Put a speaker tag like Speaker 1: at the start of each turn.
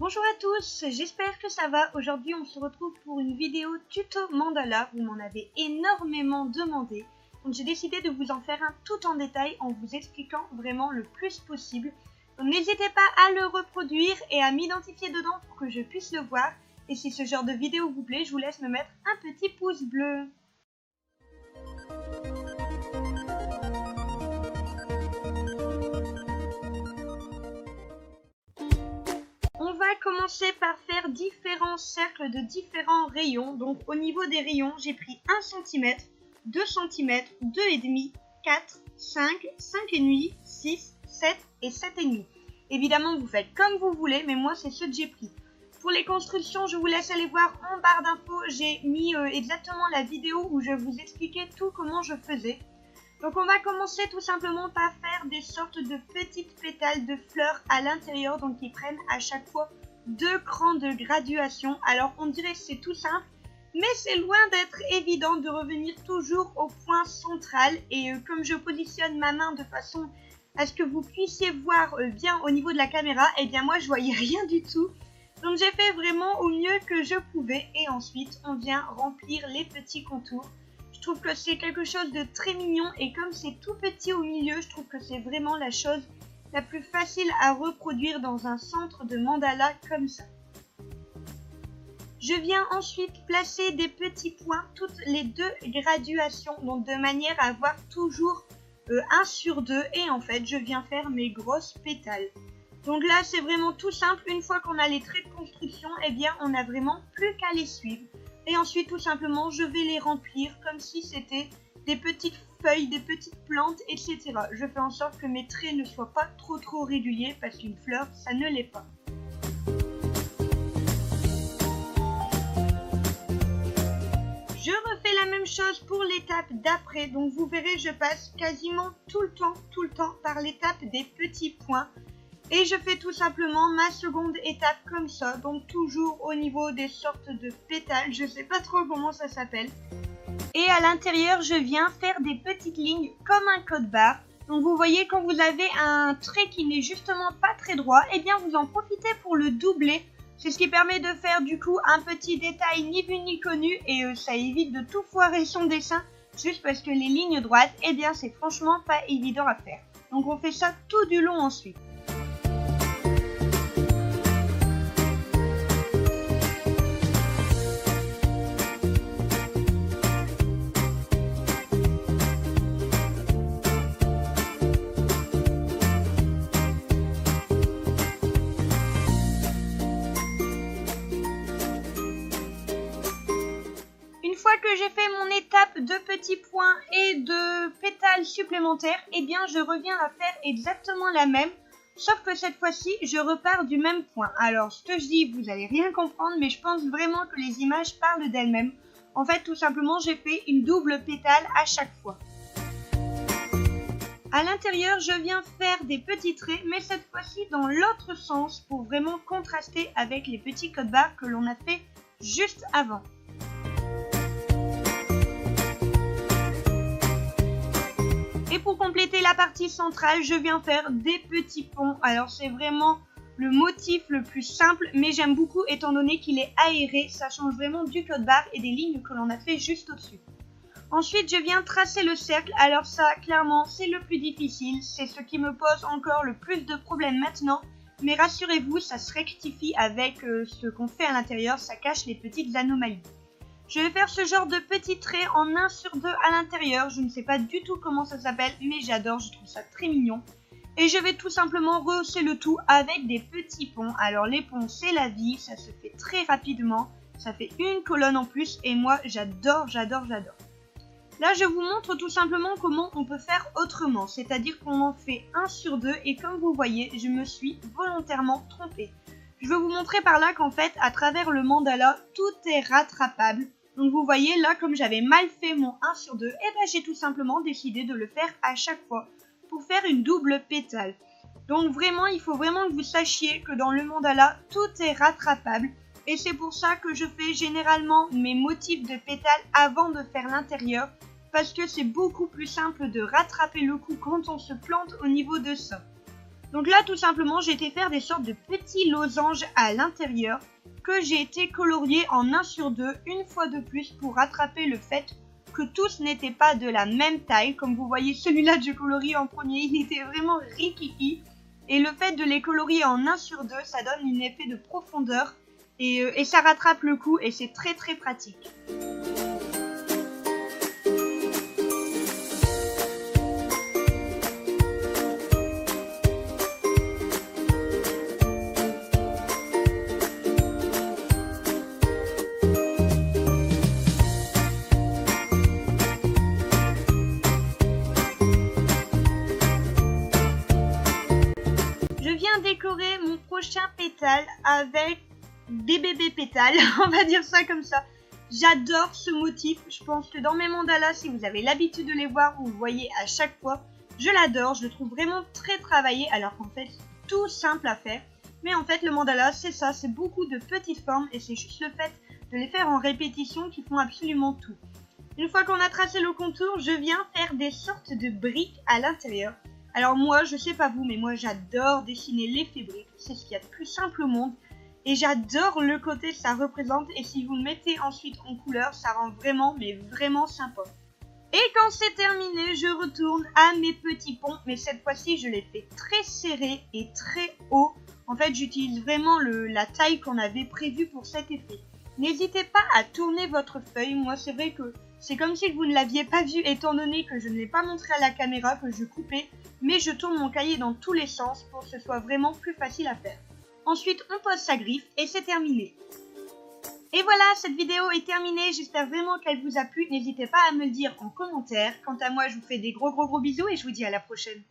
Speaker 1: Bonjour à tous, j'espère que ça va. Aujourd'hui on se retrouve pour une vidéo tuto mandala. Vous m'en avez énormément demandé. Donc j'ai décidé de vous en faire un tout en détail en vous expliquant vraiment le plus possible. Donc n'hésitez pas à le reproduire et à m'identifier dedans pour que je puisse le voir. Et si ce genre de vidéo vous plaît, je vous laisse me mettre un petit pouce bleu. On va commencer par faire différents cercles de différents rayons. Donc au niveau des rayons, j'ai pris 1 cm, 2 cm, 2,5, 4, 5, 5,5, 6, 7 et 7,5. Évidemment, vous faites comme vous voulez, mais moi c'est ce que j'ai pris. Pour les constructions, je vous laisse aller voir en barre d'infos. J'ai mis exactement la vidéo où je vous expliquais tout comment je faisais. Donc on va commencer tout simplement par faire des sortes de petites pétales de fleurs à l'intérieur, donc qui prennent à chaque fois 2 crans de graduation. Alors on dirait que c'est tout simple, mais c'est loin d'être évident de revenir toujours au point central. Et comme je positionne ma main de façon à ce que vous puissiez voir bien au niveau de la caméra, et bien moi je voyais rien du tout. Donc j'ai fait vraiment au mieux que je pouvais et ensuite on vient remplir les petits contours. Je trouve que c'est quelque chose de très mignon et comme c'est tout petit au milieu, je trouve que c'est vraiment la chose la plus facile à reproduire dans un centre de mandala comme ça. Je viens ensuite placer des petits points toutes les 2 graduations, donc de manière à avoir toujours 1 sur 2 et en fait je viens faire mes grosses pétales. Donc là c'est vraiment tout simple, une fois qu'on a les traits de construction, eh bien on n'a vraiment plus qu'à les suivre. Et ensuite, tout simplement, je vais les remplir comme si c'était des petites feuilles, des petites plantes, etc. Je fais en sorte que mes traits ne soient pas trop réguliers parce qu'une fleur, ça ne l'est pas. Je refais la même chose pour l'étape d'après. Donc vous verrez, je passe quasiment tout le temps par l'étape des petits points. Et je fais tout simplement ma seconde étape comme ça, donc toujours au niveau des sortes de pétales, je sais pas trop comment ça s'appelle. Et à l'intérieur, je viens faire des petites lignes comme un code barre. Donc vous voyez, quand vous avez un trait qui n'est justement pas très droit, et bien vous en profitez pour le doubler. C'est ce qui permet de faire du coup un petit détail ni vu ni connu et ça évite de tout foirer son dessin juste parce que les lignes droites, et bien c'est franchement pas évident à faire. Donc on fait ça tout du long ensuite. Une fois que j'ai fait mon étape de petits points et de pétales supplémentaires, eh bien je reviens à faire exactement la même, sauf que cette fois-ci, je repars du même point. Alors, ce que je dis, vous n'allez rien comprendre, mais je pense vraiment que les images parlent d'elles-mêmes. En fait, tout simplement, j'ai fait une double pétale à chaque fois. À l'intérieur, je viens faire des petits traits, mais cette fois-ci dans l'autre sens, pour vraiment contraster avec les petits codes barres que l'on a fait juste avant. Et pour compléter la partie centrale, je viens faire des petits ponts. Alors c'est vraiment le motif le plus simple, mais j'aime beaucoup étant donné qu'il est aéré. Ça change vraiment du code barre et des lignes que l'on a fait juste au-dessus. Ensuite, je viens tracer le cercle. Alors ça, clairement, c'est le plus difficile. C'est ce qui me pose encore le plus de problèmes maintenant. Mais rassurez-vous, ça se rectifie avec ce qu'on fait à l'intérieur. Ça cache les petites anomalies. Je vais faire ce genre de petits traits en 1 sur 2 à l'intérieur. Je ne sais pas du tout comment ça s'appelle, mais j'adore, je trouve ça très mignon. Et je vais tout simplement rehausser le tout avec des petits ponts. Alors les ponts, c'est la vie, ça se fait très rapidement. Ça fait une colonne en plus et moi, j'adore. Là, je vous montre tout simplement comment on peut faire autrement. C'est-à-dire qu'on en fait 1 sur 2 et comme vous voyez, je me suis volontairement trompée. Je veux vous montrer par là qu'en fait, à travers le mandala, tout est rattrapable. Donc vous voyez, là, comme j'avais mal fait mon 1 sur 2, j'ai tout simplement décidé de le faire à chaque fois pour faire une double pétale. Donc vraiment, il faut vraiment que vous sachiez que dans le mandala, tout est rattrapable. Et c'est pour ça que je fais généralement mes motifs de pétales avant de faire l'intérieur. Parce que c'est beaucoup plus simple de rattraper le coup quand on se plante au niveau de ça. Donc là, tout simplement, j'ai été faire des sortes de petits losanges à l'intérieur que j'ai été colorier en 1 sur 2 une fois de plus pour rattraper le fait que tous n'étaient pas de la même taille. Comme vous voyez, celui-là que je colorie en premier, il était vraiment rikiki. Et le fait de les colorier en 1 sur 2, ça donne un effet de profondeur et ça rattrape le coup et c'est très très pratique. Je viens décorer mon prochain pétale avec des bébés pétales, on va dire ça comme ça. J'adore ce motif, je pense que dans mes mandalas, si vous avez l'habitude de les voir, vous le voyez à chaque fois. Je l'adore, je le trouve vraiment très travaillé, alors qu'en fait, c'est tout simple à faire. Mais en fait, le mandala, c'est ça, c'est beaucoup de petites formes et c'est juste le fait de les faire en répétition qui font absolument tout. Une fois qu'on a tracé le contour, je viens faire des sortes de briques à l'intérieur. Alors moi, je sais pas vous, mais moi j'adore dessiner l'effet brique, c'est ce qu'il y a de plus simple au monde. Et j'adore le côté que ça représente, et si vous le mettez ensuite en couleur, ça rend vraiment, mais vraiment sympa. Et quand c'est terminé, je retourne à mes petits ponts, mais cette fois-ci je les fais très serrés et très hauts. En fait, j'utilise vraiment la taille qu'on avait prévue pour cet effet. N'hésitez pas à tourner votre feuille, moi c'est vrai que c'est comme si vous ne l'aviez pas vu étant donné que je ne l'ai pas montré à la caméra, que je coupais, mais je tourne mon cahier dans tous les sens pour que ce soit vraiment plus facile à faire. Ensuite, on pose sa griffe et c'est terminé. Et voilà, cette vidéo est terminée, j'espère vraiment qu'elle vous a plu. N'hésitez pas à me le dire en commentaire. Quant à moi, je vous fais des gros bisous et je vous dis à la prochaine.